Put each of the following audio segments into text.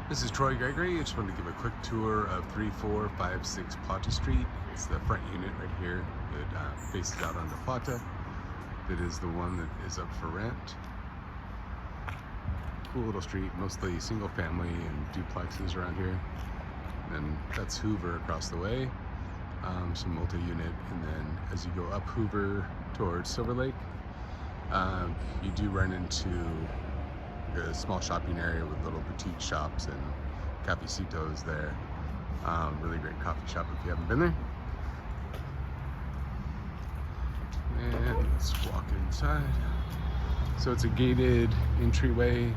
This is Troy Gregory. I just wanted to give a quick tour of 3456 Plata Street. It's the front unit right here that faces out onto Plata. That is the one that is up for rent. Cool little street, mostly single family and duplexes around here. And that's Hoover across the way, some multi-unit. And then as you go up Hoover towards Silver Lake, you do run into a small shopping area with little boutique shops and cafecitos there. Really great coffee shop if you haven't been there. And let's walk inside. So it's a gated entryway,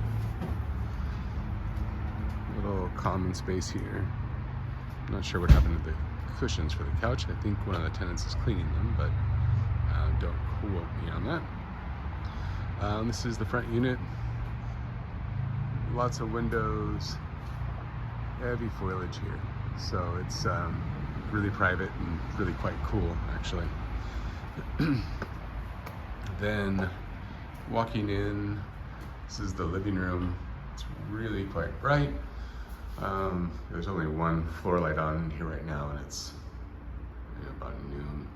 little common space here. I'm not sure what happened to the cushions for the couch. I think one of the tenants is cleaning them, but don't quote me on that. This is the front unit. Lots of windows, heavy foliage here. So it's really private and really quite cool, actually. Then walking in, this is the living room. It's really quite bright. There's only one floor light on in here right now, and it's about noon.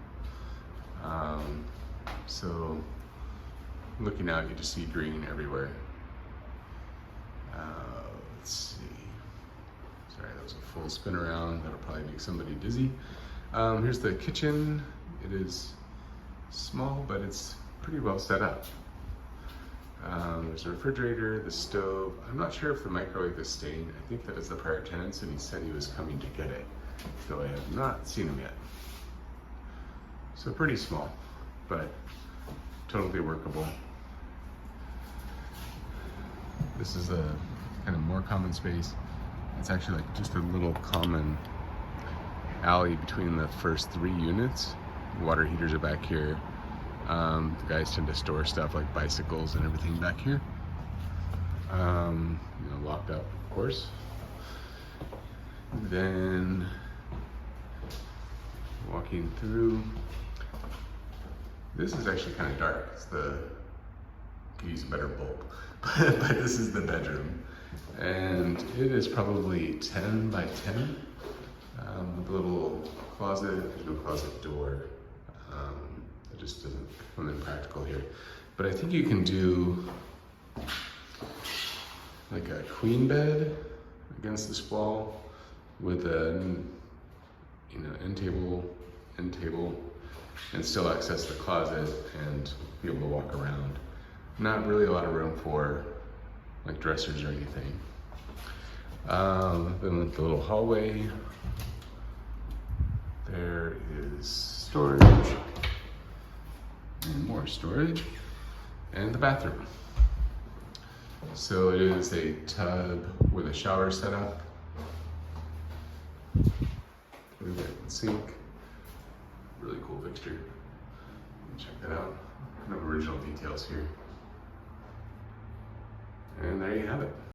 So looking out, you just see green everywhere. Let's see. Sorry, that was a full spin around. That'll probably make somebody dizzy. Here's the kitchen. It is small, but it's pretty well set up. There's a refrigerator, the stove. I'm not sure if the microwave is staying. I think that is the prior tenant's, and he said he was coming to get it, though I have not seen him yet. So pretty small, but totally workable. This is a kind of more common space. It's actually like just a little common alley between the first 3 units. Water heaters are back here. The guys tend to store stuff like bicycles and everything back here. Locked up, of course. Then walking through, this is actually kind of dark. Could use a better bulb, but this is the bedroom, and it is probably 10 by 10 with a little closet. There's no closet door. It just doesn't come in practical here, but I think you can do like a queen bed against this wall with an end table, and still access the closet and be able to walk around. Not really a lot of room for like dressers or anything. Then with the little hallway, there is storage and more storage, and the bathroom. So it is a tub with a shower set up, with a sink. Really cool fixture. Check that out. No original details here. And there you have it.